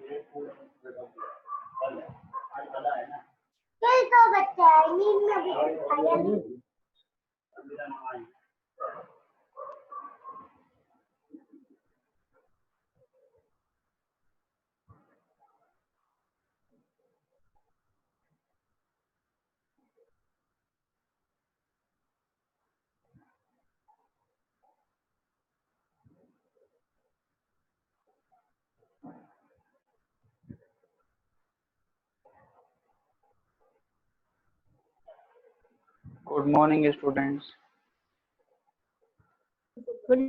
कल तो बच्चा है नींद में भी आया नहीं। Good morning, students. Good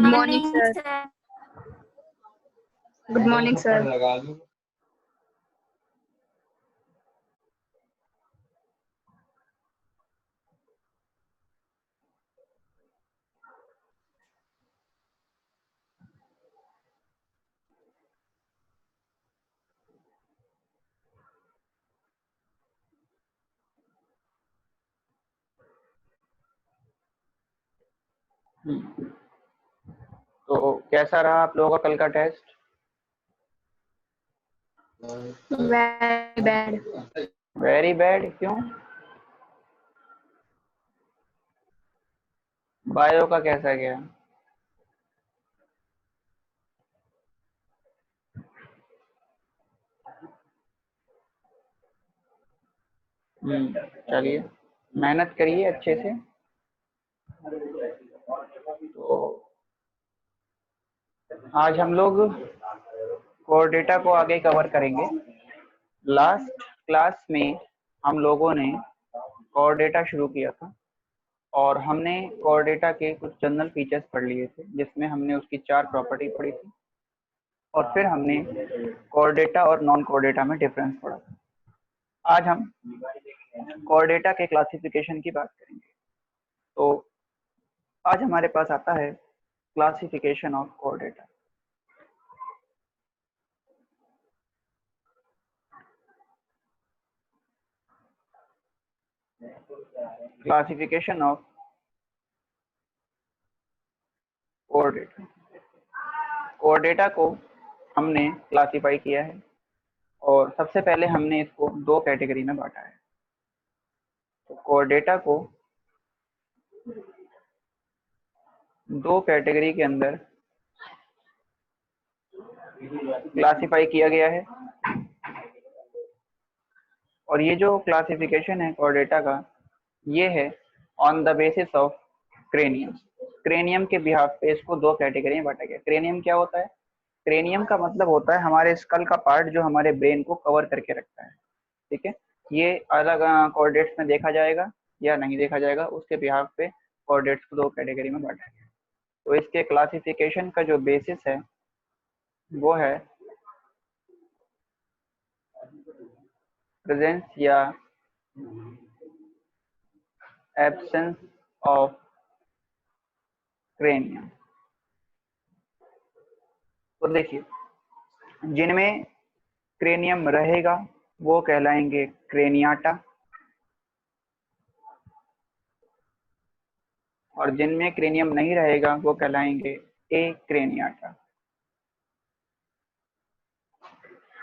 morning, sir. Good morning, sir. तो कैसा रहा आप लोगों का कल का test? Very bad. Very bad. क्यों? बायो का कैसा गया? चलिए, मेहनत करिए अच्छे से। तो आज हम लोग कोर डेटा को आगे कवर करेंगे। लास्ट क्लास में हम लोगों ने कोर डेटा शुरू किया था और हमने कोर डेटा के कुछ जनरल फीचर्स पढ़ लिए थे, जिसमें हमने उसकी 4 प्रॉपर्टी पढ़ी थी और फिर हमने कोर डेटा और नॉन कोर डेटा में डिफरेंस पढ़ा था। आज हम कोर डेटा के क्लासिफिकेशन की बात करेंगे। तो आज हमारे पास आता है classification of core data. Classification of core data. Core data को हमने क्लासिफाई किया है और सबसे पहले हमने इसको 2 कैटेगरी में बांटा है। तो कोर डेटा को 2 कैटेगरी के अंदर क्लासिफाई किया गया है और ये जो क्लासिफिकेशन है कोर डेटा का, ये है on the basis of cranium. Cranium के बिहाफ पे इसको 2 कैटेगरी में बांटा गया। क्रेनियम क्या होता है? क्रेनियम का मतलब होता है हमारे स्कल का पार्ट जो हमारे ब्रेन को कवर करके रखता है। ठीक है, ये अलग कोऑर्डिनेट्स में देखा जाएगा या नहीं देखा जाएगा, उसके बिहाफ पे कोऑर्डिनेट्स को 2 कैटेगरी में बांटा गया। तो इसके क्लासिफिकेशन का जो बेसिस है वो है प्रेजेंस या एब्सेंस ऑफ क्रेनियम। तो देखिए, जिनमें क्रेनियम रहेगा वो कहलाएंगे क्रेनियाटा और जिनमें क्रेनियम नहीं रहेगा वो कहलाएंगे ए क्रेनियाटा।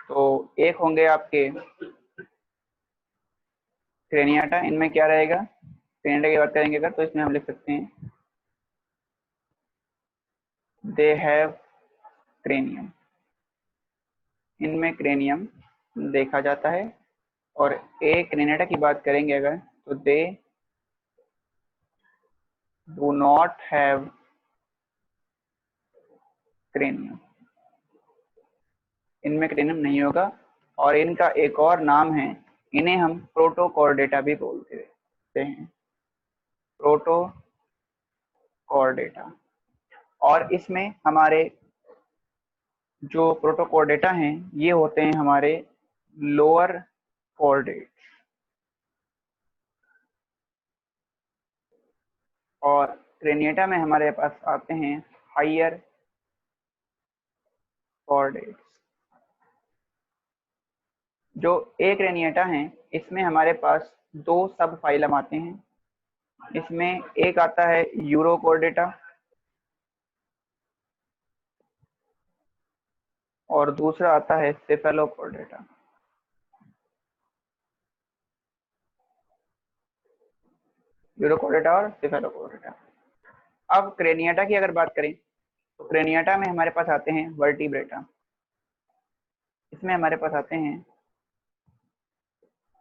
तो एक होंगे आपके क्रेनियाटा, इनमें क्या रहेगा? क्रेनियाटा की बात करेंगे अगर, तो इसमें हम लिख सकते हैं दे हैव क्रेनियम। इनमें क्रेनियम देखा जाता है। और ए क्रेनियाटा की बात करेंगे अगर, तो they do not have cranium. इनमें क्रेनियम नहीं होगा और इनका एक और नाम है, इन्हें हम प्रोटोकॉर्डेटा भी बोलते हैं, प्रोटोकॉर्डेटा। और इसमें हमारे जो प्रोटोकॉर्डेटा हैं ये होते हैं हमारे लोअर कॉर्डेट और क्रेनिएटा में हमारे पास आते हैं हायर कॉर्डेट्स। जो एक क्रेनिएटा है इसमें हमारे पास 2 सब फाइलम आते हैं। इसमें एक आता है यूरोकॉर्डेटा और दूसरा आता है सेफेलोकॉर्डेटा। यूरोकॉर्डेटा और सेफेलोकॉर्डेटा। अब क्रेनियाटा की अगर बात करें तो क्रेनियाटा में हमारे पास आते हैं वर्टिब्रेटा। इसमें हमारे पास आते हैं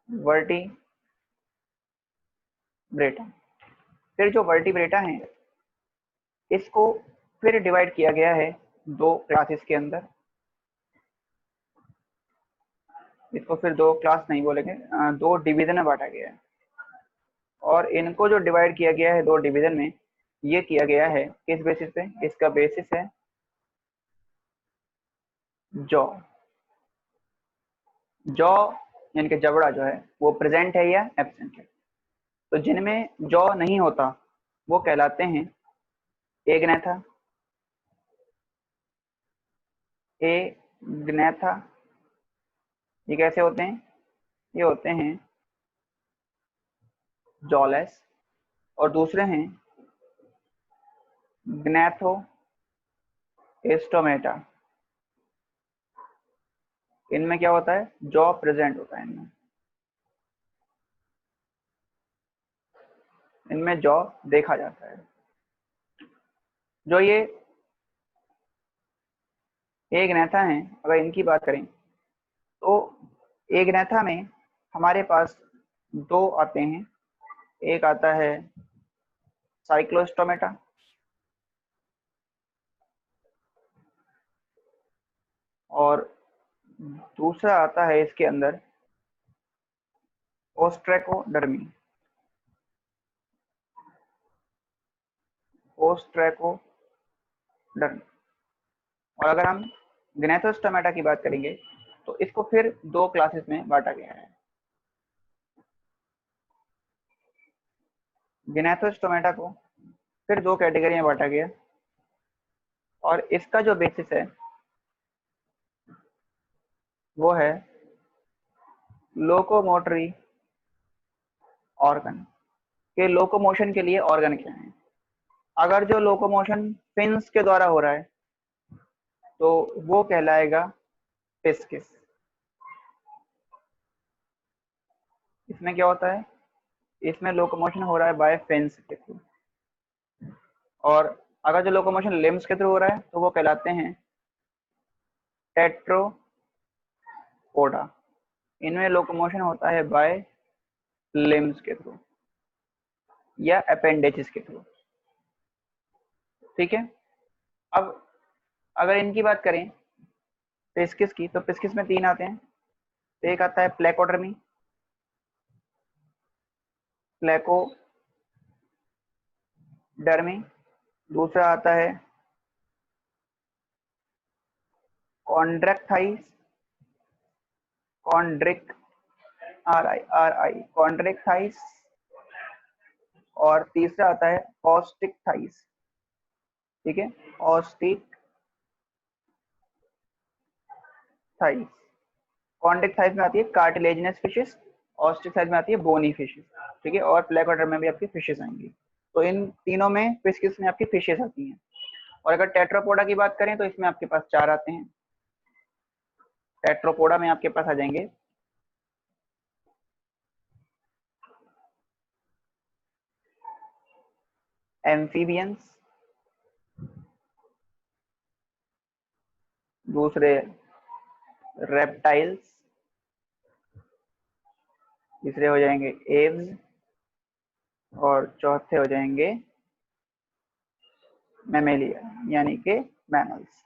वर्टिब्रेटा। फिर जो वर्टिब्रेटा हैं इसको फिर डिवाइड किया गया है दो क्लासेस के अंदर। इसको फिर दो क्लास नहीं बोलेंगे, दो डिवीजन में बांटा गया है। और इनको जो डिवाइड किया गया है दो डिवीजन में, ये किया गया है किस बेसिस पे? इसका बेसिस है जॉ। जॉ यानी कि जबड़ा जो है वो प्रेजेंट है या एब्सेंट है। तो जिनमें जॉ नहीं होता वो कहलाते हैं एग्नेथा, एग्नेथा। ये कैसे होते हैं? ये होते हैं जॉलेस। और दूसरे हैं ग्नैथो एस्टोमेटा। इनमें क्या होता है? जॉ प्रेजेंट होता है। इनमें जॉ देखा जाता है। जो ये एग्नेथा हैं, अगर इनकी बात करें तो एग्नेथा में हमारे पास दो आते हैं। एक आता है साइक्लोस्टोमेटा और दूसरा आता है इसके अंदर ओस्ट्रेकोडर्मी। ओस्ट्रेकोडर्मी। और अगर हम ग्नेथोस्टोमेटा की बात करेंगे तो इसको फिर दो क्लासेस में बांटा गया है। ग्नेथोस्टोमेटा को फिर दो कैटेगरी में बांटा गया और इसका जो बेसिस है वो है लोकोमोटरी ऑर्गन। के लोकोमोशन के लिए ऑर्गन क्या है? अगर जो लोकोमोशन फिन्स के द्वारा हो रहा है तो वो कहलाएगा फिस्किस। इसमें क्या होता है? इसमें लोकोमोशन हो रहा है बाय फिन्स के थ्रू। और अगर जो लोकोमोशन लिम्स के थ्रू हो रहा है तो वो कहलाते हैं टेट्रोपोडा। इनमें लोकोमोशन होता है बाय लिम्स के थ्रू या अपेंडेजेस के थ्रू। ठीक है। अब अगर इनकी बात करें पिस्किस की तो पिस्किस में तीन आते हैं। एक आता है प्लेकोडर्मी, प्लेकोडर्मी। दूसरा आता है कॉन्ड्रेक्टाइस, कॉन्ड्रिक RI कॉन्ड्रेक्टाइस। और तीसरा आता है ऑस्टिक थाइस। ठीक है, ऑस्टिक थाइस। कॉन्ड्रिक थाइस में आती है कार्टिलेजिनस फिशेस, ऑस्टिक थाइस में आती है बोनी फिशेस। ठीक है, और प्लेकोडर्म में भी आपकी फिशेस आएंगी। तो इन तीनों में फिशेस में आपकी फिशेस आती हैं। और अगर टेट्रापोडा की बात करें तो इसमें आपके पास चार आते हैं। टेट्रापोडा में आपके पास आ जाएंगे एम्फीबियंस, दूसरे रेप्टाइल्स, तीसरे हो जाएंगे एव्स और चौथे हो जाएंगे मैमेलिया यानी कि मैमल्स।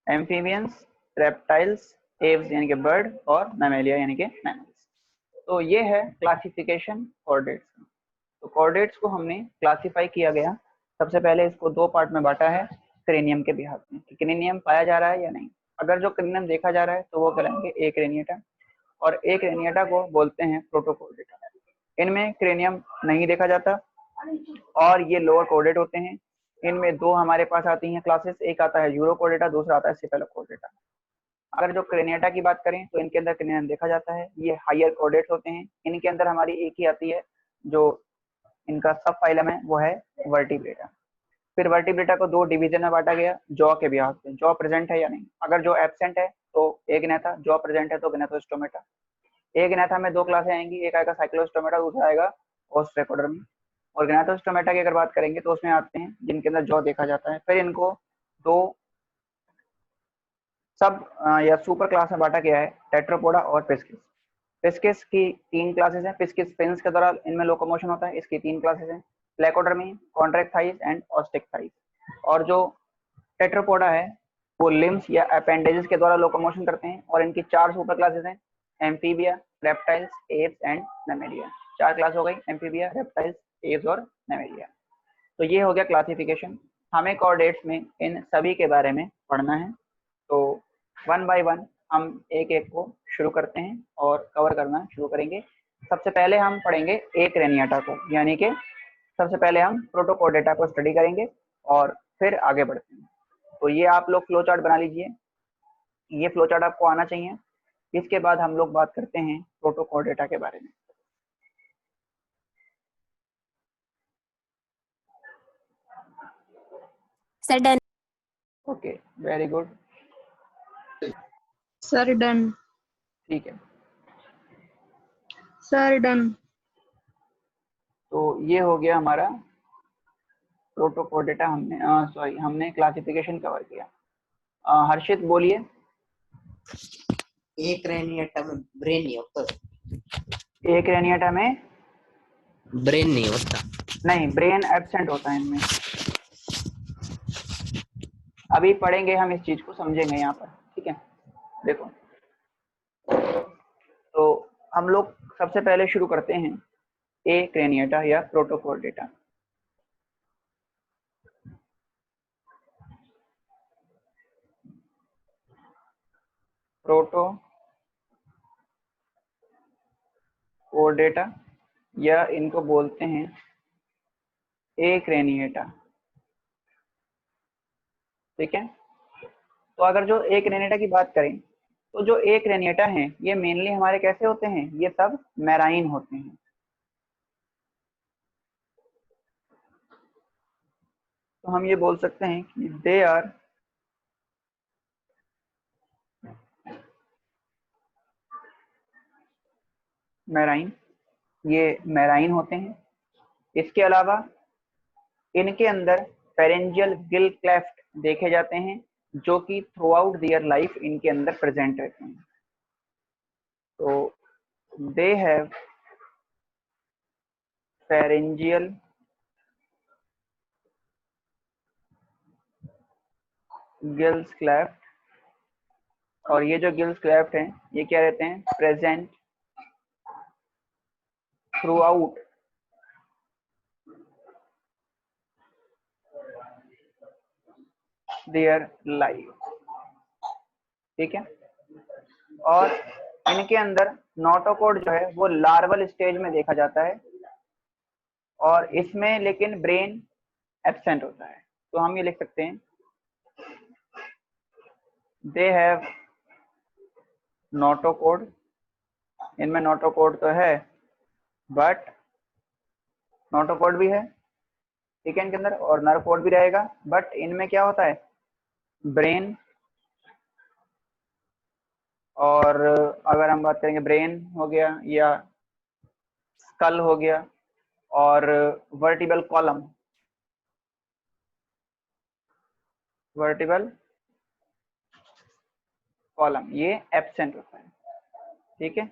एम्फीबियंस, रेप्टाइल्स, एव्स यानी कि बर्ड और मैमेलिया यानी कि मैमल्स। तो ये है क्लासिफिकेशन कॉर्डेट्स का। तो कॉर्डेट्स को हमने क्लासिफाई किया गया। सबसे पहले इसको दो पार्ट में बांटा है क्रेनियम के बिहाफ में कि क्रेनियम पाया जा रहा है या नहीं। अगर जो क्रेनियम देखा जा रहा है तो वो कहलाएंगे ए क्रेनिएटा और ए क्रेनिएटा को बोलते हैं प्रोटोकॉर्डेटा। इनमें क्रेनियम नहीं देखा जाता और ये लोअर कॉर्डेट होते हैं। इनमें दो हमारे पास आती हैं क्लासेस, एक आता है यूरोकॉर्डेटा, दूसरा आता है सेफेलोकॉर्डेटा। अगर जो क्रेनिएटा की बात करें तो इनके अंदर क्रेनियम देखा जाता है। ये हायर कॉर्डेट्स होते हैं। इनके अंदर हमारी एक ही आती है जो इनका सब फाइलम है वो है वर्टिब्रेटा। फिर वर्टिब्रेटा को 2 डिवीजन में बांटा गया जॉ के ब्याह से। जॉ प्रेजेंट है या नहीं, अगर जॉ एब्सेंट है तो एग्नेथा, जॉ प्रेजेंट है तो ग्नेथोस्टोमेटा। एग्नेथा में 2 क्लासें आएंगी, एक आएगा साइक्लोस्टोमेटा, दूसरा आएगा ओस्ट्रेकोडर्मी। और ग्नेथोस्टोमेटा की अगर बात करेंगे तो उसमें आते हैं जिनके अंदर जॉ देखा जाता है। फिर इनको 2 सब या सुपर क्लास में बांटा गया है, टेट्रोपोडा और पिस्किस। पिस्किस की 3 क्लासेस हैं। पिस्किस फिन्स के द्वारा इनमें लोकोमोशन होता है, इसकी 3 क्लासेस हैं, प्लेकोडर्मी, कॉन्ट्रैक्टाइल्स एंड ऑस्टिक्टाइल्स। और जो टेट्रोपोडा है वो लिम्स या अपेंडेजेस के द्वारा लोकोमोशन करते हैं और इनकी 4 सुपर क्लासेस हैं, amphibia, reptiles, apps and Mammalia. 4 class हो गई, एम्फीबिया, रेप्टाइल्स, एप्स और मैमेलिया। तो ये हो गया क्लासिफिकेशन। हमें कॉर्डेट्स में इन सभी के बारे में पढ़ना है, तो 1 बाय 1 हम एक एक को शुरू करते हैं और कवर करना शुरू करेंगे। सबसे पहले हम पढ़ेंगे एक्रेनियाटा को, यानी कि सबसे पहले हम प्रोटोकॉर्डेटा को स्टडी करेंगे और फिर आगे बढ़ते हैं। तो ये आप लोग फ्लो चार्ट बना लीजिए, ये फ्लो चार्ट आपको आना चाहिए। इसके बाद हम लोग बात करते हैं प्रोटोकॉर्डेटा के बारे में। Sir done. Okay, very good, sir done. ठीक है। Sir done. तो ये हो गया हमारा प्रोटोकॉर्डेटा, हमने क्लासिफिकेशन कवर किया। हर्षित बोलिए। एक्रेनियाटा में ब्रेन नहीं होता। एक्रेनियाटा में ब्रेन नहीं होता, नहीं, ब्रेन एब्सेंट होता है इनमें। अभी पढ़ेंगे हम, इस चीज को समझेंगे यहाँ पर, ठीक है। देखो, तो हम लोग सबसे पहले शुरू करते हैं एक्रेनियाटा या प्रोटोकॉर्डेटा। प्रोटोकॉर्डेटा या इनको बोलते हैं एक्रेनियाटा, ठीक है। तो अगर जो एक्रेनियाटा की बात करें तो जो एक्रेनियाटा हैं ये मेनली हमारे कैसे होते हैं, ये सब मैराइन होते हैं। तो हम ये बोल सकते हैं कि दे आर मैराइन, ये मैराइन होते हैं। इसके अलावा इनके अंदर फेरेंजियल गिल क्लेफ्ट देखे जाते हैं जो कि थ्रू आउट दियर लाइफ इनके अंदर प्रेजेंट रहते हैं। तो they have pharyngeal gills cleft, और ये जो गिल्स क्लेफ्ट हैं ये क्या रहते हैं, present through out their life, ठीक है। और इनके अंदर नोटोकॉर्ड जो है वो लार्वल स्टेज में देखा जाता है और इसमें लेकिन ब्रेन एब्सेंट होता है। तो हम ये लिख सकते हैं दे हैव नोटोकॉर्ड, इनमें नोटोकॉर्ड तो है बट नोटोकॉर्ड भी है, ठीक है, इनके अंदर, और नर्व कॉर्ड भी रहेगा, बट इनमें क्या होता है, ब्रेन। और अगर हम बात करेंगे ब्रेन हो गया या स्कल हो गया और वर्टिबल कॉलम, वर्टिबल कॉलम ये एब्सेंट होता है, ठीक है।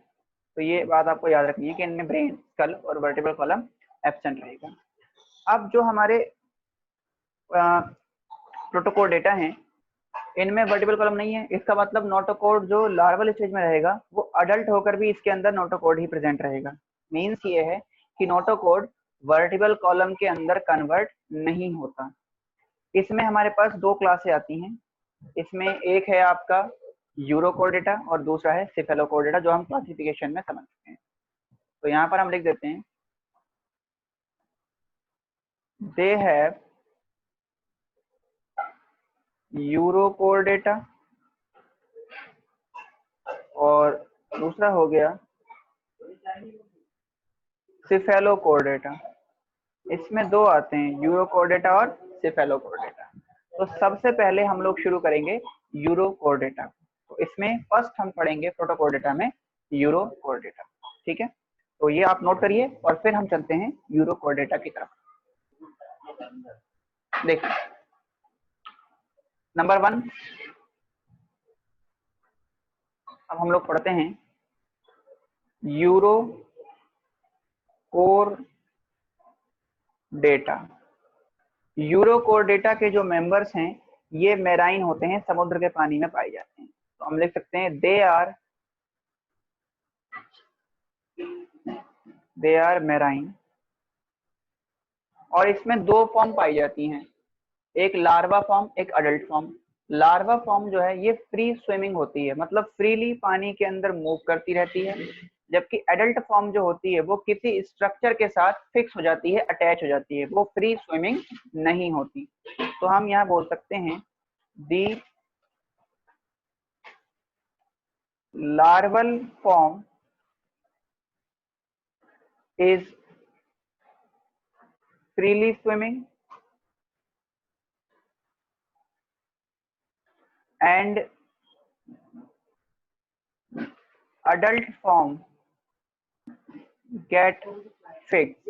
तो ये बात आपको याद रखनी है कि इनमें ब्रेन, स्कल और वर्टिबल कॉलम एब्सेंट रहेगा। अब जो हमारे प्रोटोकॉर्डेटा हैं इनमें वर्टिबल कॉलम नहीं है, इसका मतलब नोटोकॉर्ड जो लार्वल स्टेज में रहेगा वो अडल्ट होकर भी इसके अंदर नोटोकॉर्ड ही प्रेजेंट रहेगा। मीन्स ये है कि नोटोकॉर्ड वर्टिबल कॉलम के अंदर कन्वर्ट नहीं होता। इसमें हमारे पास 2 क्लासें आती हैं, इसमें एक है आपका यूरोकॉर्डेटा और दूसरा है सिफेलोकॉर्डेटा, जो हम क्लासिफिकेशन में समझ सकते हैं। तो यहाँ पर हम लिख देते हैं दे हैव यूरोकॉर्डेटा और दूसरा हो गया सिफेलोकॉर्डेटा। इसमें 2 आते हैं, यूरोकॉर्डेटा और सेफेलोकोर्डेटा। तो सबसे पहले हम लोग शुरू करेंगे यूरोकोर्डेटा। तो इसमें फर्स्ट हम पढ़ेंगे प्रोटोकोर्डेटा में यूरोकोर्डेटा। ठीक है, तो ये आप नोट करिए और फिर हम चलते हैं यूरोकोर्डेटा की तरफ। देखिए नंबर 1, अब हम लोग पढ़ते हैं यूरोकोर्डेटा। यूरोकोर्डेटा के जो मेंबर्स हैं ये मेराइन होते हैं, समुद्र के पानी में पाए जाते हैं। तो हम लिख सकते हैं दे आर मेराइन। और इसमें दो फॉर्म पाई जाती हैं, एक लार्वा फॉर्म, एक अडल्ट फॉर्म। लार्वा फॉर्म जो है ये फ्री स्विमिंग होती है, मतलब फ्रीली पानी के अंदर मूव करती रहती है, जबकि एडल्ट फॉर्म जो होती है वो किसी स्ट्रक्चर के साथ फिक्स हो जाती है, अटैच हो जाती है, वो फ्री स्विमिंग नहीं होती। तो हम यहाँ बोल सकते हैं the larval form is freely swimming and adult form get fixed।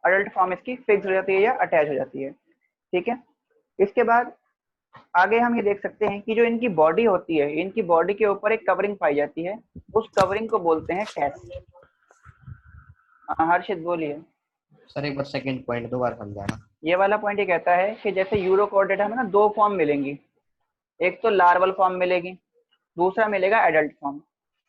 Adult form इसकी फिक्स हो जाती है या अटैच हो जाती है। ठीक है, इसके बाद आगे हम ये देख सकते हैं कि जो इनकी बॉडी होती है, इनकी बॉडी के ऊपर एक कवरिंग पाई जाती है, उस कवरिंग को बोलते हैं टेस्ट। हर्षित बोलिए। सर एक बार सेकंड पॉइंट दोबारा समझाना। ये वाला पॉइंट ये कहता है कि जैसे यूरोकोर्डेटा में ना दो फॉर्म मिलेंगी, एक तो लार्वल फॉर्म मिलेगी, दूसरा मिलेगा एडल्ट फॉर्म।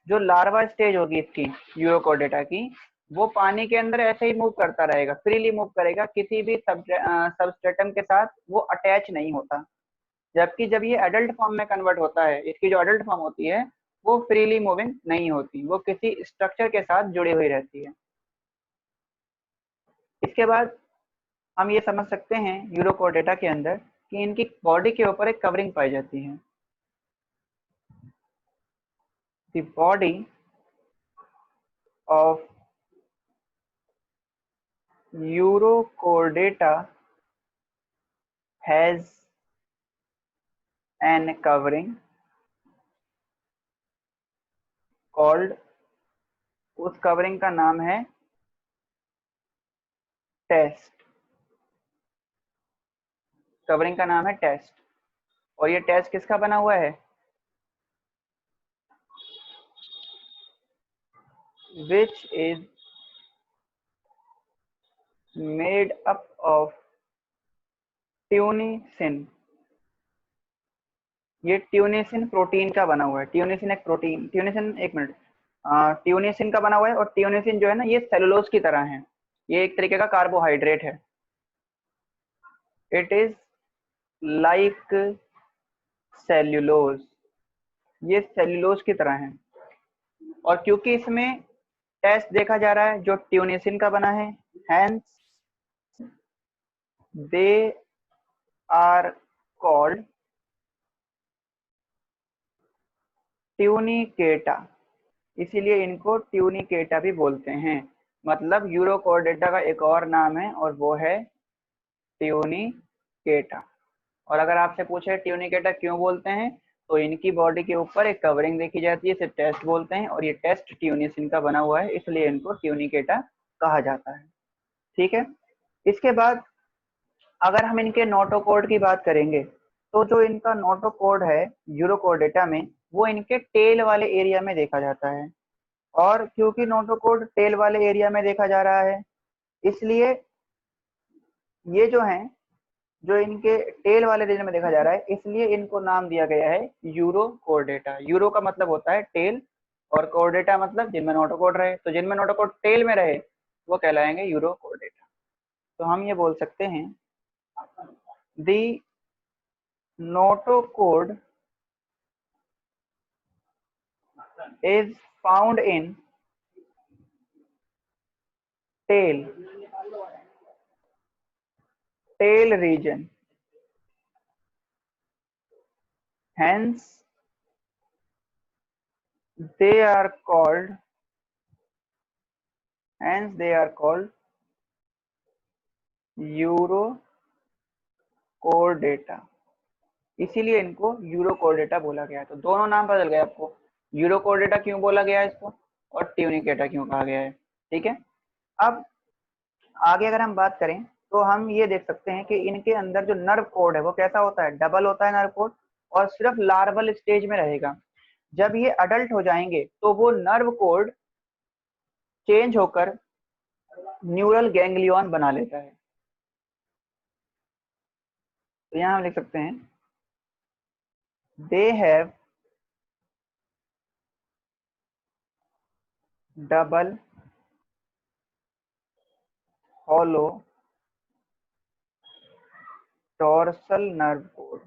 जो लार्वा स्टेज होगी इसकी यूरोकोर्डेटा की, वो पानी के अंदर ऐसे ही मूव करता रहेगा, फ्रीली मूव करेगा, किसी भी सबस्ट्रेटम के साथ वो अटैच नहीं होता। जबकि जब ये एडल्ट फॉर्म में कन्वर्ट होता है, इसकी जो एडल्ट फॉर्म होती है वो फ्रीली मूविंग नहीं होती, वो किसी स्ट्रक्चर के साथ जुड़ी हुई रहती है। इसके बाद हम ये समझ सकते हैं यूरोकोर्डेटा के अंदर कि इनकी बॉडी के ऊपर एक कवरिंग पाई जाती है। The body of urochordata has an covering called, उस कवरिंग का नाम है टेस्ट। कवरिंग का नाम है टेस्ट। और ये टेस्ट किसका बना हुआ है? which is made up of ट्यूनिसिन। ये ट्यूनिसिन प्रोटीन का बना हुआ है। ट्यूनिसिन एक प्रोटीन, ट्यूनिसिन एक मिनट, ट्यूनिसिन का बना हुआ है। और ट्यूनिसिन जो है ना, ये सेलुलोज की तरह है, ये एक तरीके का कार्बोहाइड्रेट है। इट इज लाइक सेल्यूलोज, ये सेल्यूलोज की तरह है। और क्योंकि इसमें टेस्ट देखा जा रहा है जो ट्यूनिसिन का बना है, hence they are called Tunicata, इसीलिए इनको ट्यूनिकेटा भी बोलते हैं। मतलब यूरोकोर्डेटा का एक और नाम है और वो है ट्यूनिकेटा। और अगर आपसे पूछे ट्यूनिकेटा क्यों बोलते हैं, तो इनकी बॉडी के ऊपर एक कवरिंग देखी जाती है, इसे टेस्ट बोलते हैं, और ये टेस्ट ट्यूनिसिन का बना हुआ है, इसलिए इनको ट्यूनिकेटा कहा जाता है। ठीक है, इसके बाद अगर हम इनके नोटोकोड की बात करेंगे, तो जो इनका नोटोकोड है यूरोकोर्डेटा में, वो इनके टेल वाले एरिया में देखा जाता है। और क्योंकि नोटोकोड टेल वाले एरिया में देखा जा रहा है, इसलिए ये जो हैं, जो इनके टेल वाले रीजन में देखा जा रहा है, इसलिए इनको नाम दिया गया है यूरोकोर्डेटा। यूरो का मतलब होता है टेल, और कोर्डेटा मतलब जिनमें नोटोकोड रहे। तो जिनमें नोटोकोड टेल में रहे वो कहलाएंगे यूरोकोर्डेटा। तो हम ये बोल सकते हैं दी notochord is found in tail region, hence they are called Eurocoordata। Chordata, इसीलिए इनको यूरोकोर्डेटा बोला गया है। तो दोनों नाम बदल गए आपको, यूरोकोर्डेटा क्यों बोला गया है इसको और ट्यूनिकेटा क्यों कहा गया है। ठीक है, अब आगे अगर हम बात करें तो हम ये देख सकते हैं कि इनके अंदर जो नर्व कोड है वो कैसा होता है, डबल होता है नर्व कोड, और सिर्फ लार्वल स्टेज में रहेगा। जब ये अडल्ट हो जाएंगे तो वो नर्व कोड चेंज होकर न्यूरल गैंग्लियन बना लेता है। तो यहां हम लिख सकते हैं they have double hollow dorsal nerve cord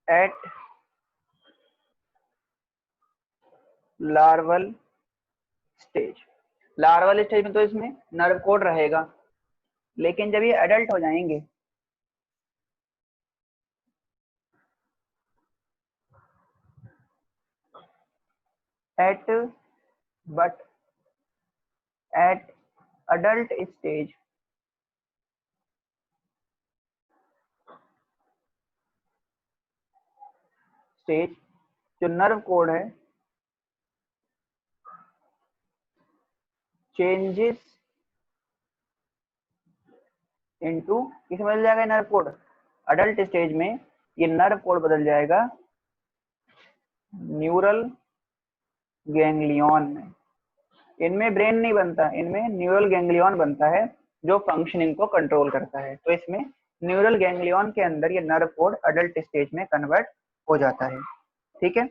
at larval stage। Larval stage में तो इसमें नर्व कोड रहेगा, लेकिन जब ये एडल्ट हो जाएंगे at but at adult stage जो नर्व कोड है चेंजेस इनटू, किसमें बदल जाएगा नर्व कोड, अडल्ट स्टेज में ये नर्व कोड बदल जाएगा न्यूरल गैंग्लियन में। इनमें ब्रेन नहीं बनता, इनमें न्यूरल गैंग्लियन बनता है जो फंक्शनिंग को कंट्रोल करता है। तो इसमें न्यूरल गैंग्लियन के अंदर ये नर्व कोड अडल्ट स्टेज में कन्वर्ट हो जाता है। ठीक है,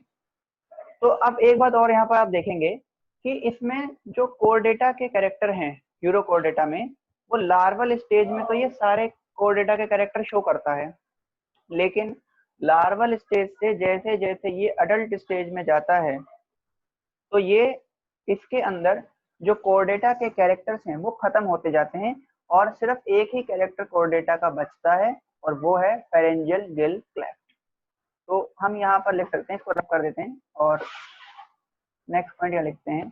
तो अब एक बात और यहाँ पर आप देखेंगे कि इसमें जो कोर्डेटा के कैरेक्टर हैं यूरोकोर्डेटा में, वो लार्वल स्टेज में तो ये सारे कोर्डेटा के कैरेक्टर शो करता है, लेकिन लार्वल स्टेज से जैसे जैसे ये अडल्ट स्टेज में जाता है तो ये इसके अंदर जो कोर्डेटा के कैरेक्टर्स हैं वो खत्म होते जाते हैं और सिर्फ एक ही कैरेक्टर कोर्डेटा का बचता है और वो है फेरेंजियल गिल क्लेफ्ट। तो हम यहाँ पर लिख सकते हैं, इसको रब कर देते हैं और नेक्स्ट पॉइंट यहाँ लिखते हैं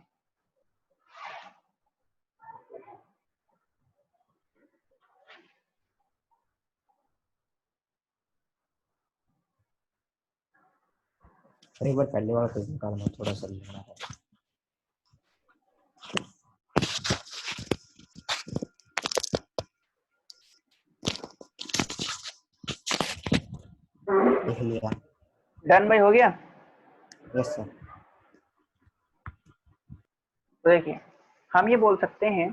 एक बार पहले वाला क्वेश्चन निकालना, थोड़ा सा लिखना है। लिख लिया। डन भाई, हो गया। Yes sir. तो देखिए हम ये बोल सकते हैं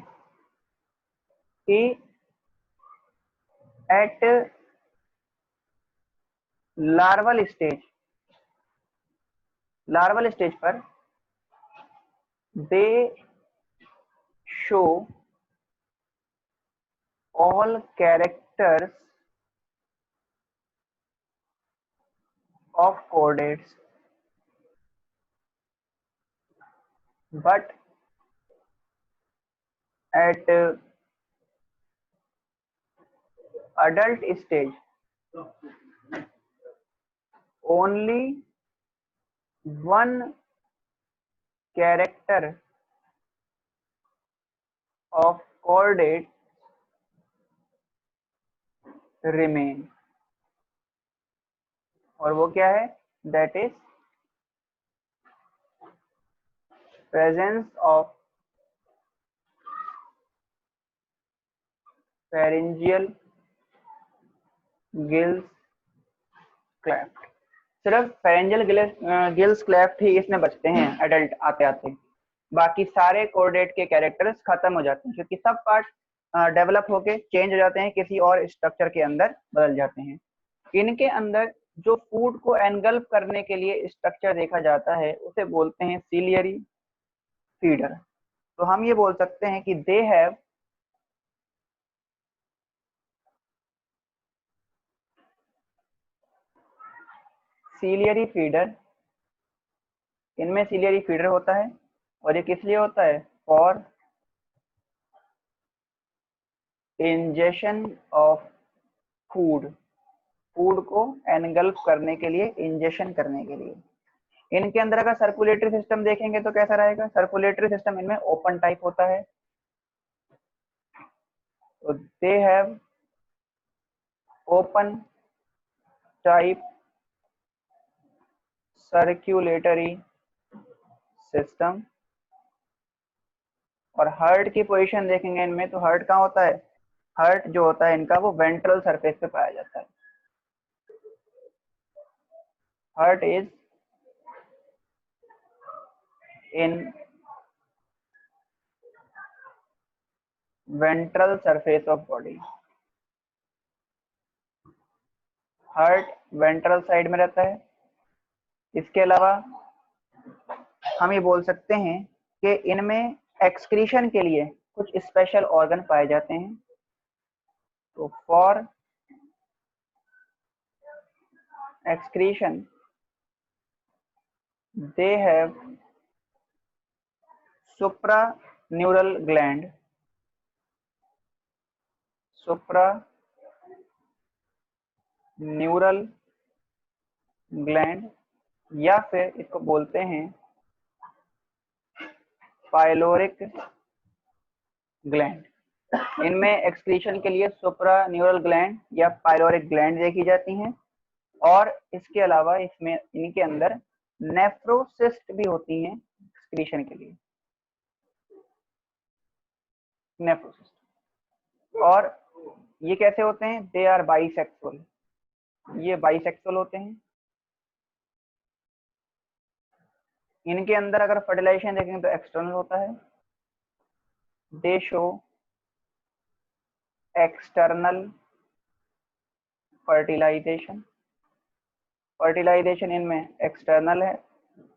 कि एट लार्वल स्टेज पर दे show all characters of chordates but at adult stage only one character of chordate remain, और वो क्या है, that is presence of pharyngeal gills cleft। सिर्फ pharyngeal gills cleft ही इसमें बचते हैं एडल्ट आते आते, बाकी सारे कोर्डेट के कैरेक्टर्स खत्म हो जाते हैं क्योंकि सब पार्ट डेवलप होके चेंज हो जाते हैं, किसी और स्ट्रक्चर के अंदर बदल जाते हैं। इनके अंदर जो फूड को एनगल्फ करने के लिए स्ट्रक्चर देखा जाता है उसे बोलते हैं सीलियरी फीडर। तो हम ये बोल सकते हैं कि दे हैव सीलियरी फीडर, इनमें सीलियरी फीडर होता है और ये किस लिए होता है, for ingestion of food, food को एनगल्फ करने के लिए, इंजेशन करने के लिए। इनके अंदर अगर सर्कुलेटरी सिस्टम देखेंगे तो कैसा रहेगा? सर्कुलेटरी सिस्टम इनमें ओपन टाइप होता है, तो they have open type circulatory system. और हार्ट की पोजीशन देखेंगे इनमें, तो हार्ट कहाँ होता है? हार्ट जो होता है इनका वो वेंट्रल सरफेस पे पाया जाता है। Heart is in ventral surface of body. Heart ventral side में रहता है। इसके अलावा हम ये बोल सकते हैं कि इनमें एक्सक्रीशन के लिए कुछ स्पेशल ऑर्गन पाए जाते हैं। तो for excretion they have supranural gland, supranural gland, या फिर इसको बोलते हैं पाइलोरिक ग्लैंड। इनमें एक्सक्रीशन के लिए सुप्रान्यूरल ग्लैंड या पाइलोरिक ग्लैंड देखी जाती हैं। और इसके अलावा इसमें इनके अंदर नेफ्रोसिस्ट भी होती हैं एक्सक्रीशन के लिए, नेफ्रोसिस्ट। और ये कैसे होते हैं? दे आर बाइसेक्सुअल, ये बाइसेक्सुअल होते हैं। इनके अंदर अगर फर्टिलाइजेशन देखेंगे तो एक्सटर्नल होता है। They show external fertilization, fertilization इनमें एक्सटर्नल है।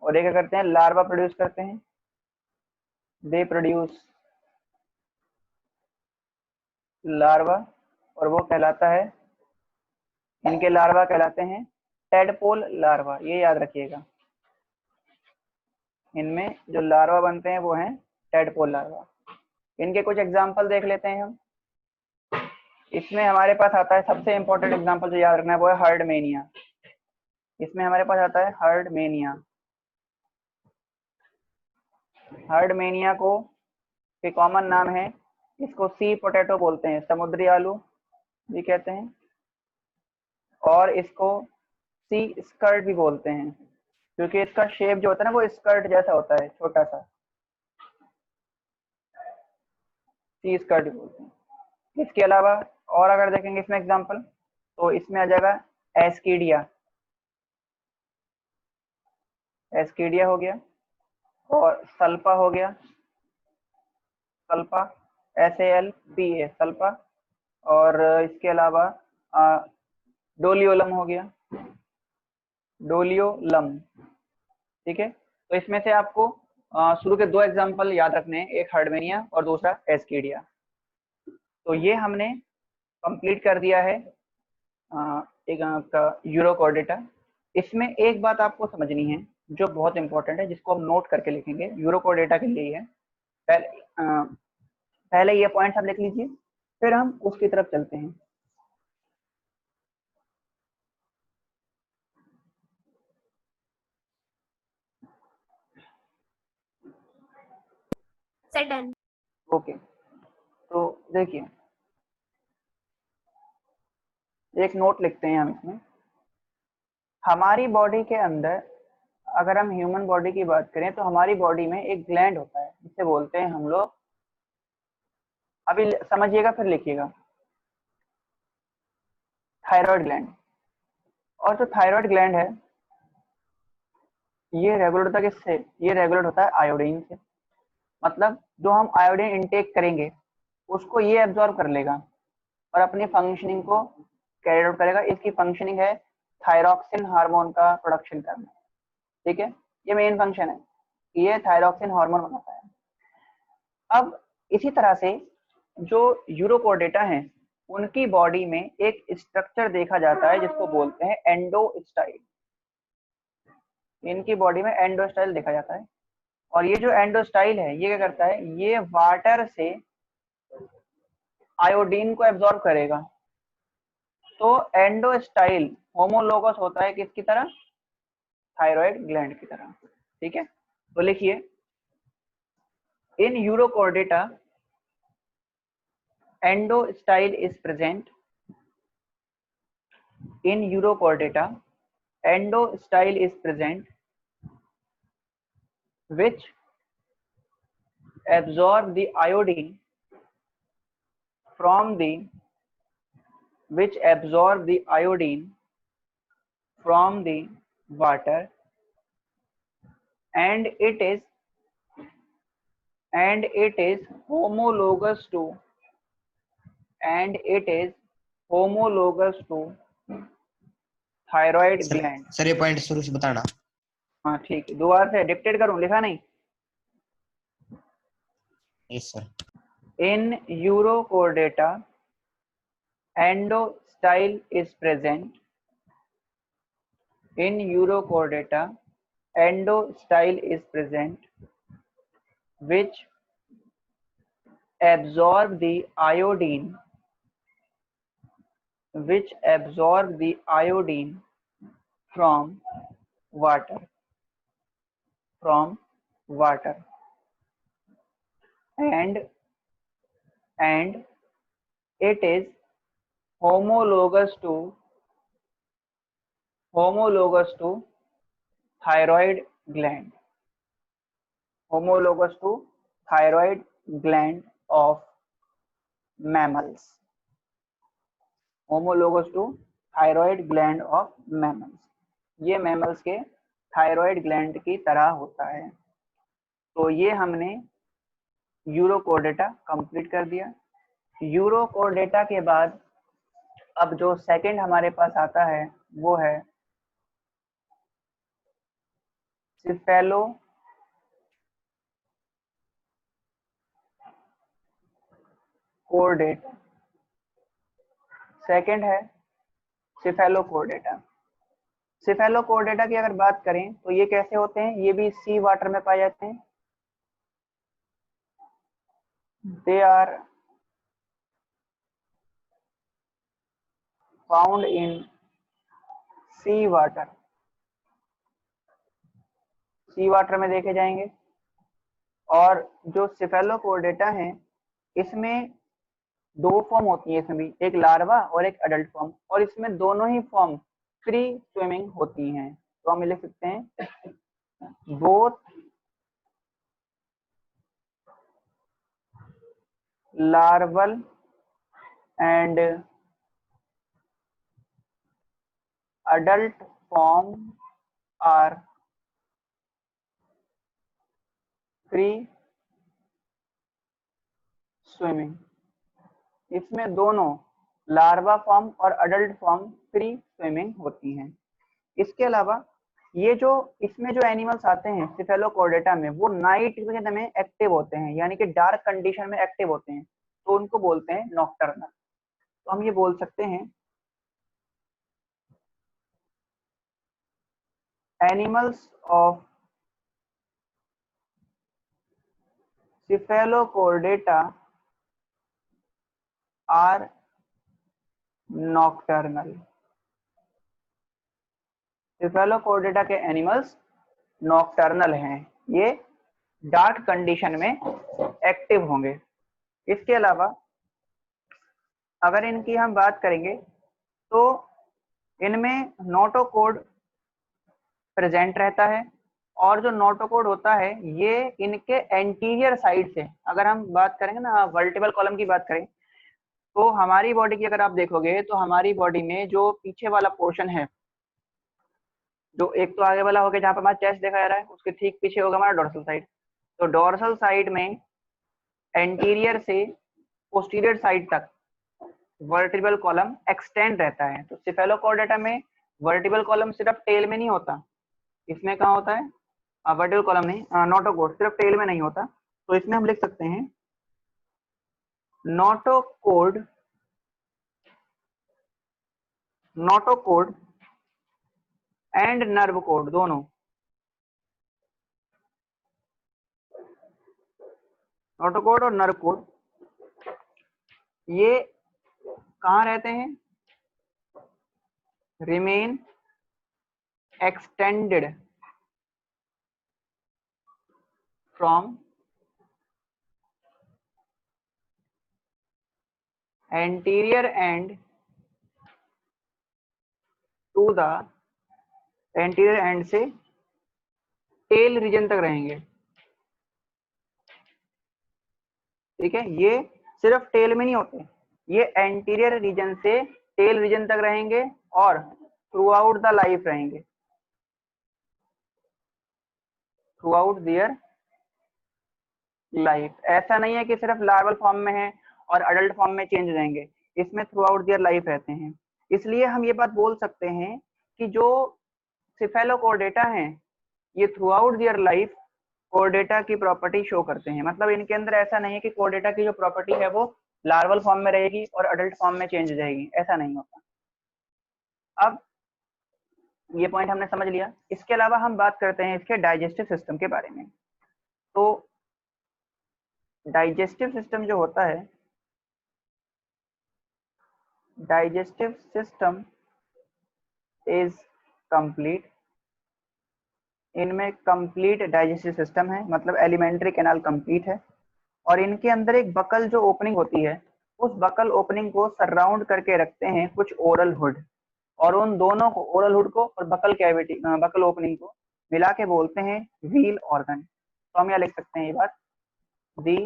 और ये क्या करते हैं? लार्वा प्रोड्यूस करते हैं। दे प्रोड्यूस लार्वा, और वो कहलाता है, इनके लार्वा कहलाते हैं टेडपोल लार्वा, ये याद रखिएगा। इनमें जो लार्वा बनते हैं वो हैं टेडपोल लार्वा। इनके कुछ एग्जाम्पल देख लेते हैं हम। इसमें हमारे पास आता है सबसे इंपॉर्टेंट एग्जाम्पल जो याद रखना है वो है हर्डमेनिया। इसमें हमारे पास आता है हर्डमेनिया। हर्डमेनिया को के कॉमन नाम है, इसको सी पोटैटो बोलते हैं, समुद्री आलू भी कहते हैं, और इसको सी स्कर्ट भी बोलते हैं, क्योंकि इसका शेप जो होता है ना वो स्कर्ट जैसा होता है, छोटा सा, सी स्कर्ट भी बोलते हैं। इसके अलावा और अगर देखेंगे इसमें एग्जांपल, तो इसमें आ जाएगा एस्कीडिया, एस्कीडिया हो गया, और सल्पा हो गया, सल्पा SALPA सल्पा, और इसके अलावा डोलियोलम हो गया, डोलियोलम। ठीक है, तो इसमें से आपको शुरू के दो एग्जांपल याद रखने हैं, एक हर्डमेनिया और दूसरा एस्कीडिया। तो ये हमने कंप्लीट कर दिया है एक आपका यूरोकॉर्डेटा। इसमें एक बात आपको समझनी है जो बहुत इंपॉर्टेंट है, जिसको हम नोट करके लिखेंगे, यूरोकॉर्डेटा के लिए ही है। पहले ये पॉइंट्स आप लिख लीजिए, फिर हम उसकी तरफ चलते हैं। डन। ओके, तो देखिए एक नोट लिखते हैं हम इसमें। हमारी बॉडी के अंदर अगर हम ह्यूमन बॉडी की बात करें तो हमारी बॉडी में एक ग्लैंड होता है जिसे बोलते हैं हम लोग, अभी समझिएगा फिर लिखिएगा, थायराइड ग्लैंड। और जो थायराइड ग्लैंड है ये रेगुलेट होता है किससे? ये रेगुलेट होता है आयोडीन से। मतलब जो हम आयोडीन इनटेक करेंगे उसको ये एब्जॉर्ब कर लेगा और अपनी फंक्शनिंग को कैरी आउट करेगा। इसकी फंक्शनिंग है थायरॉक्सिन हार्मोन का प्रोडक्शन करना। ठीक है, ये मेन फंक्शन है, ये थायरॉक्सिन हार्मोन बनाता है। अब इसी तरह से जो यूरोकॉर्डेटा हैं उनकी बॉडी में एक स्ट्रक्चर देखा जाता है जिसको बोलते हैं एंडोस्टाइल। इनकी बॉडी में एंडोस्टाइल देखा जाता है, और ये जो एंडोस्टाइल है ये क्या करता है? ये वाटर से आयोडीन को एब्जॉर्ब करेगा। तो एंडोस्टाइल होमोलोगस होता है किसकी तरह? थायराइड ग्लैंड की तरह। ठीक है, तो लिखिए in urochordata endostyle is present. In Urochordata, endostyle is present, which absorb the iodine from the water, and it is homologous to thyroid gland। Sir ये पॉइंट शुरू से बताना। हाँ ठीक है, दोबारा से डिक्टेट करूं, लिखा नहीं। Yes sir. In Urochordata, endostyle is present। In Urochordata, endostyle is present, which absorb the iodine from water, and it is homologous to thyroid gland, of mammals, ये मैमल्स के थायराइड ग्लैंड की तरह होता है। तो ये हमने यूरोकॉर्डेटा कंप्लीट कर दिया। यूरोकॉर्डेटा के बाद अब जो सेकंड हमारे पास आता है वो है सिफेलोकॉर्डेटा। सेकंड है सिफेलोकॉर्डेटा। सिफेलोकॉर्डेटा की अगर बात करें तो ये कैसे होते हैं, ये भी सी वाटर में पाए जाते हैं। They are found in sea water, में देखे जाएंगे। और जो सिफेलोकॉर्डेटा है इसमें दो फॉर्म होती है, इसमें भी एक लार्वा और एक अडल्ट फॉर्म, और इसमें दोनों ही फॉर्म फ्री स्विमिंग होती हैं। तो हम लिख सकते हैं both larval and adult form are free swimming। इसमें दोनों लार्वा फॉर्म और अडल्ट फॉर्म फ्री स्विमिंग होती हैं। इसके अलावा ये जो इसमें जो एनिमल्स आते हैं सिफेलोकॉर्डेटा में, वो नाइट में एक्टिव होते हैं, यानी कि डार्क कंडीशन में एक्टिव होते हैं, तो उनको बोलते हैं नॉक्टर्नल। तो हम ये बोल सकते हैं animals of Cephalochordata are nocturnal. Cephalochordata के एनिमल्स नॉक्टर्नल हैं, ये डार्क कंडीशन में एक्टिव होंगे। इसके अलावा अगर इनकी हम बात करेंगे तो इनमें नोटोकोड प्रेजेंट रहता है, और जो नोटोकोड होता है ये इनके एंटीरियर साइड से, अगर हम बात करेंगे ना वर्टिबल कॉलम की बात करें, तो हमारी बॉडी की अगर आप देखोगे तो हमारी बॉडी में जो पीछे वाला पोर्शन है, जो एक तो आगे वाला हो गया जहाँ पर हमारा चेस्ट देखा जा रहा है, उसके ठीक पीछे होगा हमारा डोर्सल साइड। तो डोर्सल साइड में एंटीरियर से पोस्टीरियर साइड तक वर्टिबल कॉलम एक्सटेंड रहता है। तो सिफेलोकॉर्डेटा में वर्टिबल कॉलम सिर्फ टेल में नहीं होता, इसमें कहाँ होता है, वर्टिबल कॉलम नहीं, नोटोकोड सिर्फ टेल में नहीं होता। तो इसमें हम लिख सकते हैं नोटोकोड एंड नर्व कोड, दोनों नोटोकोड और नर्व कोड ये कहाँ रहते हैं, remain extended from anterior end to the anterior end से टेल रीजन तक रहेंगे। ठीक है, ये सिर्फ टेल में नहीं होते, ये एंटीरियर रीजन से टेल रीजन तक रहेंगे और थ्रू आउट द लाइफ रहेंगे, थ्रू आउट दियर लाइफ। ऐसा नहीं है कि सिर्फ लार्वल फॉर्म में है और अडल्ट फॉर्म में चेंज रहेंगे, इसमें थ्रू आउट दियर लाइफ रहते हैं। इसलिए हम ये बात बोल सकते हैं कि जो सिफेलोकॉर्डेटा हैं ये throughout their life Chordata की प्रॉपर्टी शो करते हैं। मतलब इनके अंदर ऐसा नहीं है कि कोर्डेटा की जो प्रॉपर्टी है वो लार्वल फॉर्म में रहेगी और अडल्ट फॉर्म में चेंज रहेगी, ऐसा नहीं होता। अब ये पॉइंट हमने समझ लिया। इसके अलावा हम बात करते हैं इसके डाइजेस्टिव सिस्टम के बारे में। तो डाइजेस्टिव सिस्टम जो होता है, डाइजेस्टिव सिस्टम इज कंप्लीट, इनमें कंप्लीट डाइजेस्टिव सिस्टम है, मतलब एलिमेंट्री कैनाल कंप्लीट है। और इनके अंदर एक बकल जो ओपनिंग होती है, उस बकल ओपनिंग को सराउंड करके रखते हैं कुछ ओरल हुड, और उन दोनों को, ओरल हुड को और बकल कैविटी, बकल ओपनिंग को मिला के बोलते हैं व्हील ऑर्गन। तो हम यहाँ लिख सकते हैं ये बात, दी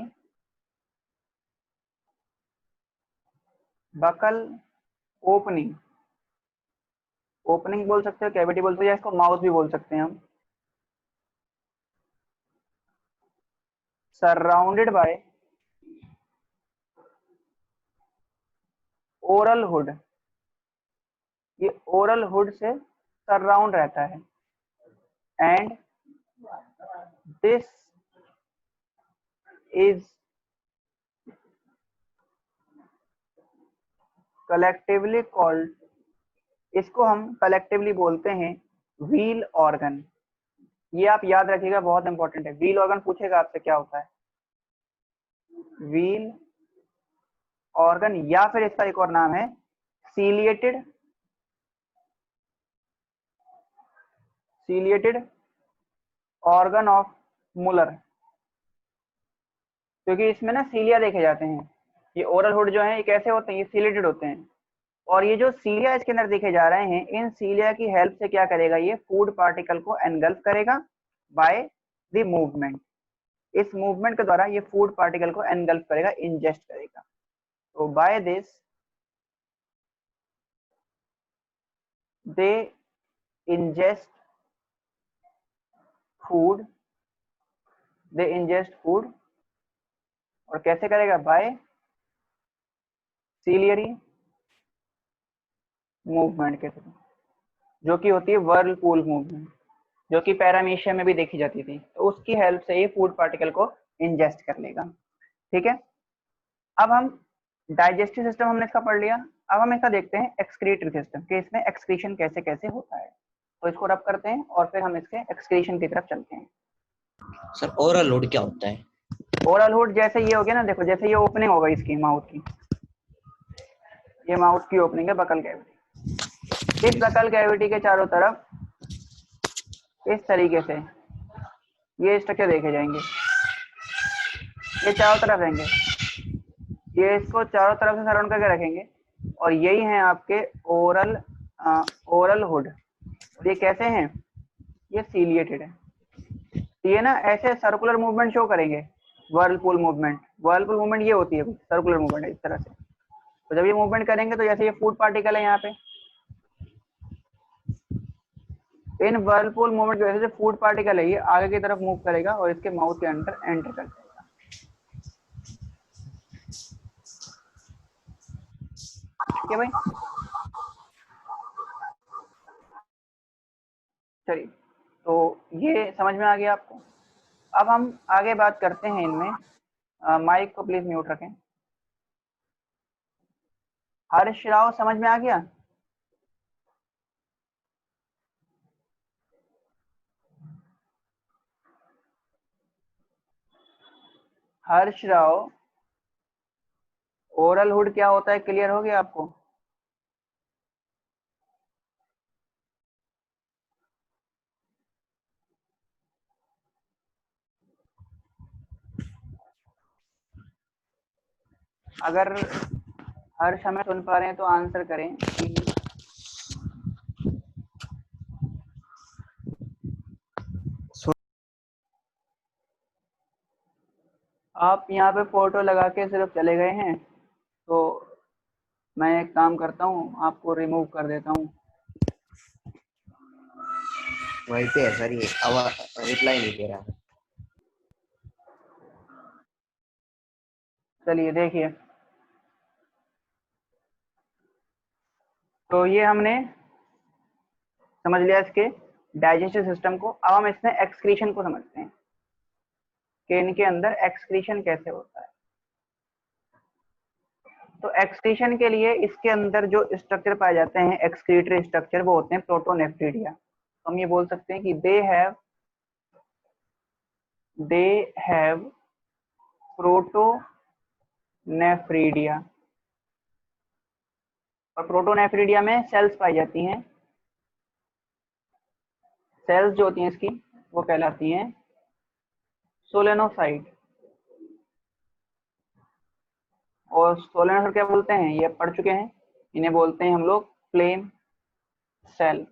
बकल ओपनिंग, ओपनिंग बोल सकते हो, कैविटी बोल सकते हो, या इसको माउथ भी बोल सकते हैं हम, सराउंडेड बाय ओरल हुड, ये ओरल हुड से सराउंड रहता है। And this is collectively called, इसको हम कलेक्टिवली बोलते हैं व्हील ऑर्गन। ये आप याद रखिएगा, बहुत इंपॉर्टेंट है। व्हील ऑर्गन पूछेगा आपसे क्या होता है, व्हील ऑर्गन, या फिर इसका एक और नाम है सीलिएटेड, सीलिएटेड ऑर्गन ऑफ मुलर, क्योंकि इसमें ना सीलिया देखे जाते हैं। ये ओरल हुड जो है ये कैसे होते हैं, ये सीलिएटेड होते हैं, और ये जो सीलिया इसके अंदर देखे जा रहे हैं, इन सीलिया की हेल्प से क्या करेगा, ये फूड पार्टिकल को एनगल्फ करेगा बाय द मूवमेंट। इस मूवमेंट के द्वारा ये फूड पार्टिकल को एनगल्फ करेगा, इंजेस्ट करेगा। तो by this they ingest food, they ingest food, और कैसे करेगा, बाय सीलियरी मूवमेंट के थ्रू, जो कि होती है व्हर्लपूल मूवमेंट, जो कि पैरामीशिया में भी देखी जाती थी। तो उसकी हेल्प से ये फूड पार्टिकल को इंजेस्ट कर लेगा। ठीक है, अब हम डाइजेस्टिव सिस्टम हमने इसका पढ़ लिया। अब हम इसका देखते हैं एक्सक्रीटरी सिस्टम, कि इसमें एक्सक्रीशन कैसे कैसे होता है। तो इसको रब करते हैं और फिर हम इसके एक्सक्रीशन की तरफ चलते हैं। सर ओरल हुड क्या होता है? ओरल हुड जैसे ये हो गया ना, देखो जैसे ये ओपनिंग होगा इसकी माउथ की, ये माउथ की ओपनिंग है बकल कैविटी। इस बकल कैविटी के चारों तरफ इस तरीके से ये स्ट्रक्चर देखे जाएंगे, ये चारों तरफ रहेंगे, ये इसको चारों तरफ से सराउंड करके रखेंगे, और यही है आपके ओरल ओरल हुड। और ये कैसे हैं, ये सीलिएटेड है। ये ना ऐसे सर्कुलर मूवमेंट शो करेंगे, व्हर्लपूल मूवमेंट, व्हर्लपूल मूवमेंट ये होती है सर्कुलर मूवमेंट इस तरह से। तो जब ये मूवमेंट करेंगे तो जैसे ये फूड पार्टिकल है यहाँ पे, इन व्हर्लपूल मूवमेंट की वजह से फूड पार्टिकल है ये आगे की तरफ मूव करेगा और इसके माउथ के अंदर एंटर कर जाएगा। ठीक है भाई, चलिए तो ये समझ में आ गया आपको। अब हम आगे बात करते हैं इनमें, माइक को प्लीज म्यूट रखें। हर्ष राव समझ में आ गया? हर्ष राव, ओरल हुड क्या होता है क्लियर हो गया आपको? अगर हर समय सुन पा रहे हैं तो आंसर करें कि आप यहाँ पे फोटो लगा के सिर्फ चले गए हैं, तो मैं एक काम करता हूँ, आपको रिमूव कर देता हूँ। वहीं पे है सर, ये रिप्लाई नहीं दे रहा। चलिए देखिए, तो ये हमने समझ लिया इसके डाइजेस्टिव सिस्टम को। अब हम इसमें एक्सक्रीशन को समझते हैं कि इनके अंदर एक्सक्रीशन कैसे होता है। तो एक्सक्रीशन के लिए इसके अंदर जो स्ट्रक्चर पाए जाते हैं, एक्सक्रीटरी स्ट्रक्चर, वो होते हैं प्रोटोनेफ्रिडिया। तो हम ये बोल सकते हैं कि दे हैव प्रोटोनेफ्रिडिया। और प्रोटोनेफ्रिडिया में सेल्स पाई जाती हैं। सेल्स जो होती हैं इसकी वो कहलाती हैं सोलेनोसाइट। और सोलेनोसाइट क्या बोलते हैं, ये पढ़ चुके हैं, इन्हें बोलते हैं हम लोग फ्लेम सेल।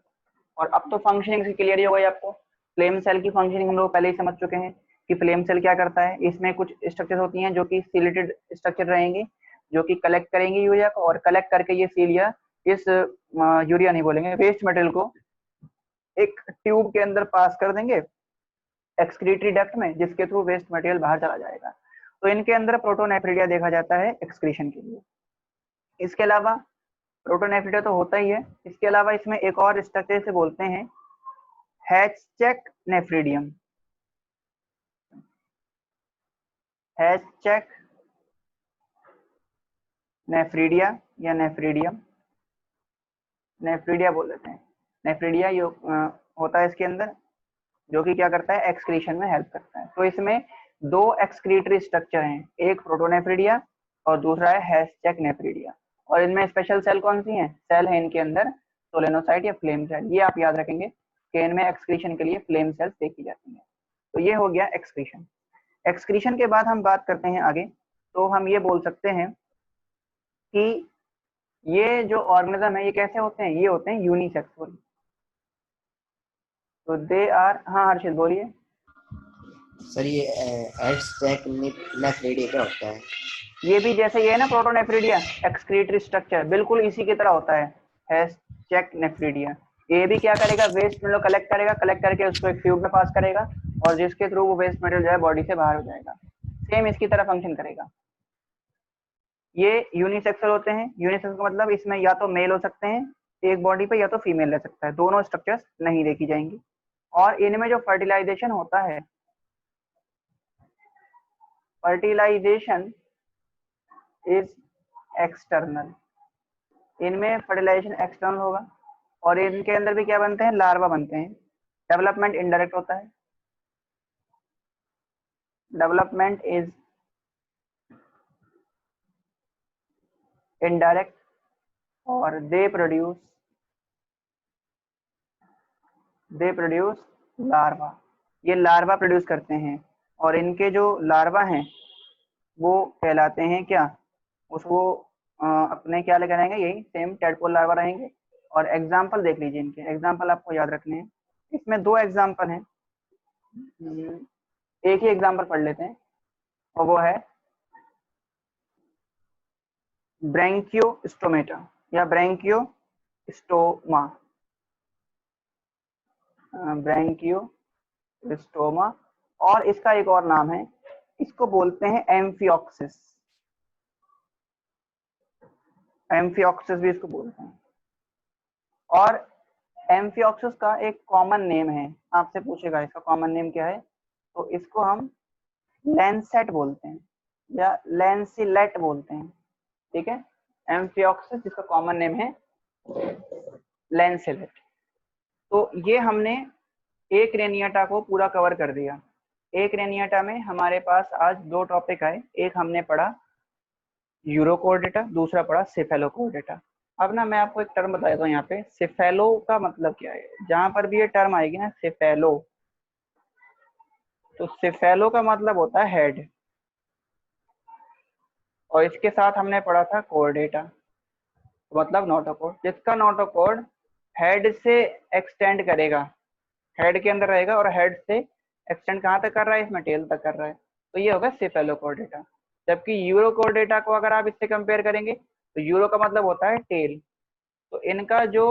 और अब तो फंक्शनिंग से क्लियर ही हो गई आपको। फ्लेम सेल की फंक्शनिंग हम लोग पहले ही समझ चुके हैं कि फ्लेम सेल क्या करता है। इसमें कुछ स्ट्रक्चर होती हैं जो कि सिलेटेड स्ट्रक्चर रहेंगी, जो कि कलेक्ट करेंगे यूरिया को, और कलेक्ट करके ये सीलिया इस यूरिया नहीं बोलेंगे, वेस्ट मटेरियल को एक ट्यूब के अंदर पास कर देंगे एक्सक्रीटरी डक्ट में, जिसके थ्रू वेस्ट मटेरियल बाहर चला जाएगा। तो इनके अंदर प्रोटोनेफ्रिडिया देखा जाता है एक्सक्रीशन के लिए। इसके अलावा प्रोटोनेफ्रिडिया तो होता ही है, इसके अलावा इसमें एक और स्ट्रक्चर से बोलते हैं हैचचेक नेफ्रिडियम। हैचचेक नेफ्रिडिया या नेफ्रिडियम, नेफ्रिडिया बोल देते हैं। नेफ्रिडिया होता है इसके अंदर, जो कि क्या करता है, एक्सक्रीशन में हेल्प करता है। तो इसमें दो एक्सक्रीटरी स्ट्रक्चर हैं, एक प्रोटोनेफ्रिडिया और दूसरा है हैचचेक नेफ्रिडिया। और इनमें स्पेशल सेल कौन सी हैं, सेल है इनके अंदर सोलेनोसाइट या फ्लेम सेल। ये आप याद रखेंगे कि इनमें एक्सक्रीशन के लिए फ्लेम सेल्स देखी जाती हैं। तो ये हो गया एक्सक्रीशन। एक्सक्रीशन के बाद हम बात करते हैं आगे, तो हम ये बोल सकते हैं कि ये जो ऑर्गेनिज्म है ये कैसे होते हैं, ये होते हैं यूनिसेक्सुअल। तो दे आर, हाँ हर्षित बोलिए। सर ये हैचचेक नेफ्रिडिया क्या होता है? ये भी जैसे ये है ना प्रोटोनेफ्रिडिया एक्सक्रीटरी स्ट्रक्चर, बिल्कुल इसी की तरह होता है हैचचेक नेफ्रिडिया। ये भी क्या करेगा, वेस्ट मटेरियल कलेक्ट करेगा, कलेक्ट करके उसको एक ट्यूब में पास करेगा, और जिसके थ्रू वो वेस्ट मटेरियल जो है बॉडी से बाहर हो जाएगा। सेम इसकी तरह फंक्शन करेगा। ये यूनिसेक्सुअल होते हैं। यूनिसेक्सुअल का मतलब इसमें या तो मेल हो सकते हैं एक बॉडी पे, या तो फीमेल रह सकता है, दोनों स्ट्रक्चर्स नहीं देखी जाएंगी। और इनमें जो फर्टिलाइजेशन होता है, फर्टिलाइजेशन इज एक्सटर्नल। इनमें फर्टिलाइजेशन एक्सटर्नल होगा। और इनके अंदर भी क्या बनते हैं, लार्वा बनते हैं। डेवलपमेंट इनडायरेक्ट होता है। Development is indirect. और दे प्रोड्यूस लार्वा। ये लार्वा प्रोड्यूस करते हैं। और इनके जो लार्वा हैं वो कहलाते हैं क्या, उसको अपने क्या लेकर आएंगे, यही सेम टेडपोल लार्वा रहेंगे। और एग्जाम्पल देख लीजिए, इनके एग्जाम्पल आपको याद रखने हैं। इसमें दो एग्जाम्पल हैं, एक ही एग्जाम्पल पढ़ लेते हैं, और वो है ब्रैंकियोस्टोमेटा या ब्रैंकियोस्टोमा। ब्रैंकियोस्टोमा, और इसका एक और नाम है, इसको बोलते हैं एम्फियोक्सिस। एम्फियोक्सिस भी इसको बोलते हैं। और एम्फियोक्सिस का एक कॉमन नेम है, आपसे पूछेगा इसका कॉमन नेम क्या है, तो इसको हम लैंसेट बोलते हैं या लैंसिलेट बोलते हैं। ठीक है, एम्फियोक्सिस जिसका कॉमन नेम है लैंसिलेट। तो ये हमने एक रेनियाटा को पूरा कवर कर दिया। एक रेनियाटा में हमारे पास आज दो टॉपिक आए, एक हमने पढ़ा यूरोकोर्डेटा, दूसरा पढ़ा सेफेलोकोर्डेटा। अब ना मैं आपको एक टर्म बता देता हूँ यहाँ पे, सेफेलो का मतलब क्या है। जहां पर भी ये टर्म आएगी ना सेफेलो, तो सेफेलो का मतलब होता है हेड, और इसके साथ हमने पढ़ा था कोर डेटा, मतलब नोटो कोड, जिसका नोटो कोड हेड से एक्सटेंड करेगा, हेड के अंदर रहेगा और हेड से एक्सटेंड कहाँ तक कर रहा है, इसमें टेल तक कर रहा है, तो ये होगा सेफेलोकोर्डेटा। जबकि यूरोकोर्डेटा को अगर आप इससे कंपेयर करेंगे तो यूरो का मतलब होता है टेल, तो इनका जो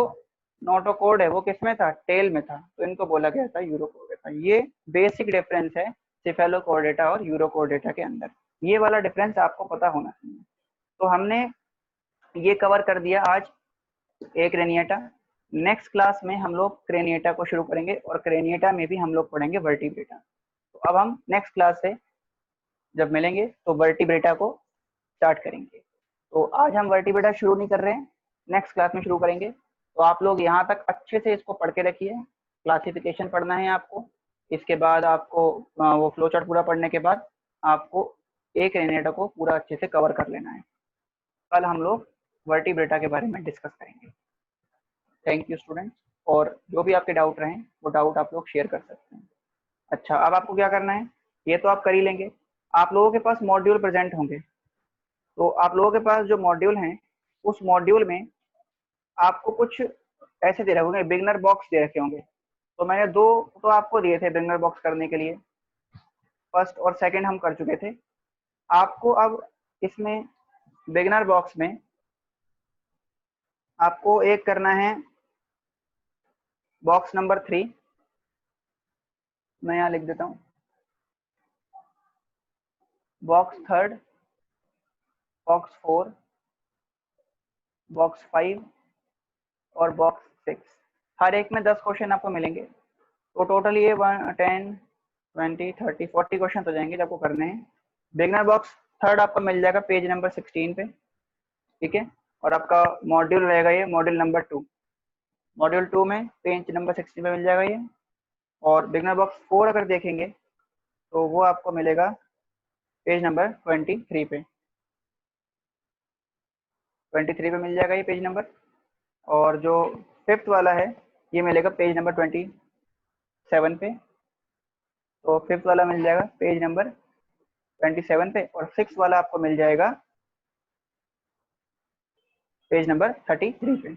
नोटोकोड है वो किसमें था, टेल में था, तो इनको बोला गया था यूरोकोर्डेटा। ये बेसिक डिफरेंस है सेफेलोकोर्डेटा और यूरोकोर्डेटा के अंदर, ये वाला डिफरेंस आपको पता होना चाहिए। तो हमने ये कवर कर दिया आज एक क्रेनिएटा। नेक्स्ट क्लास में हम लोग क्रेनिएटा को शुरू करेंगे और क्रेनिएटा में भी हम लोग पढ़ेंगे वर्टिब्रेटा। तो अब हम नेक्स्ट क्लास से जब मिलेंगे तो वर्टिब्रेटा को स्टार्ट करेंगे। तो आज हम वर्टिब्रेटा शुरू नहीं कर रहे हैं, नेक्स्ट क्लास में शुरू करेंगे। तो आप लोग यहाँ तक अच्छे से इसको पढ़ के रखिए, क्लासिफिकेशन पढ़ना है आपको, इसके बाद आपको वो फ्लो चार्ट पूरा पढ़ने के बाद आपको एक क्रेनिएटा को पूरा अच्छे से कवर कर लेना है। कल हम लोग वर्टिब्रेटा के बारे में डिस्कस करेंगे। थैंक यू स्टूडेंट्स, और जो भी आपके डाउट रहें वो डाउट आप लोग शेयर कर सकते हैं। अच्छा, अब आपको क्या करना है, ये तो आप कर ही लेंगे, आप लोगों के पास मॉड्यूल प्रेजेंट होंगे, तो आप लोगों के पास जो मॉड्यूल हैं उस मॉड्यूल में आपको कुछ ऐसे दे रखे होंगे, बिगनर बॉक्स दे रखे होंगे। तो मैंने 2 तो आपको दिए थे बिगनर बॉक्स करने के लिए, फर्स्ट और सेकंड हम कर चुके थे। आपको अब इसमें बिगनर बॉक्स में आपको एक करना है बॉक्स नंबर 3, मैं यहाँ लिख देता हूँ, बॉक्स 3, बॉक्स 4, बॉक्स 5 और बॉक्स 6। हर एक में 10 क्वेश्चन आपको मिलेंगे, तो टोटल ये 10, 20, 30, 40 क्वेश्चन हो जाएंगे जो आपको करने हैं। बिगनर बॉक्स 3 आपको मिल जाएगा पेज नंबर 16 पे, ठीक है, और आपका मॉड्यूल रहेगा ये मॉड्यूल नंबर 2, मॉड्यूल 2 में पेज नंबर 16 पे मिल जाएगा ये। और बिगनर बॉक्स 4 अगर देखेंगे तो वो आपको मिलेगा पेज नंबर 23 पे, 23 पे मिल जाएगा ये पेज नंबर। और जो 5th वाला है ये मिलेगा पेज नंबर 27 पे, तो 5th वाला मिल जाएगा पेज नंबर 27 पे, और 6th वाला आपको मिल जाएगा पेज नंबर 33 पे,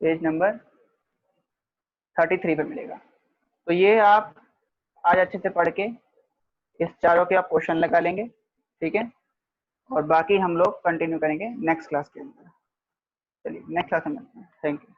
पेज नंबर 33 पे मिलेगा। तो ये आप आज अच्छे से पढ़ के इस चारों के आप क्वेश्चन लगा लेंगे, ठीक है, और बाकी हम लोग कंटिन्यू करेंगे नेक्स्ट क्लास के अंदर। चलिए नेक्स्ट क्लास में मिलते हैं, थैंक यू।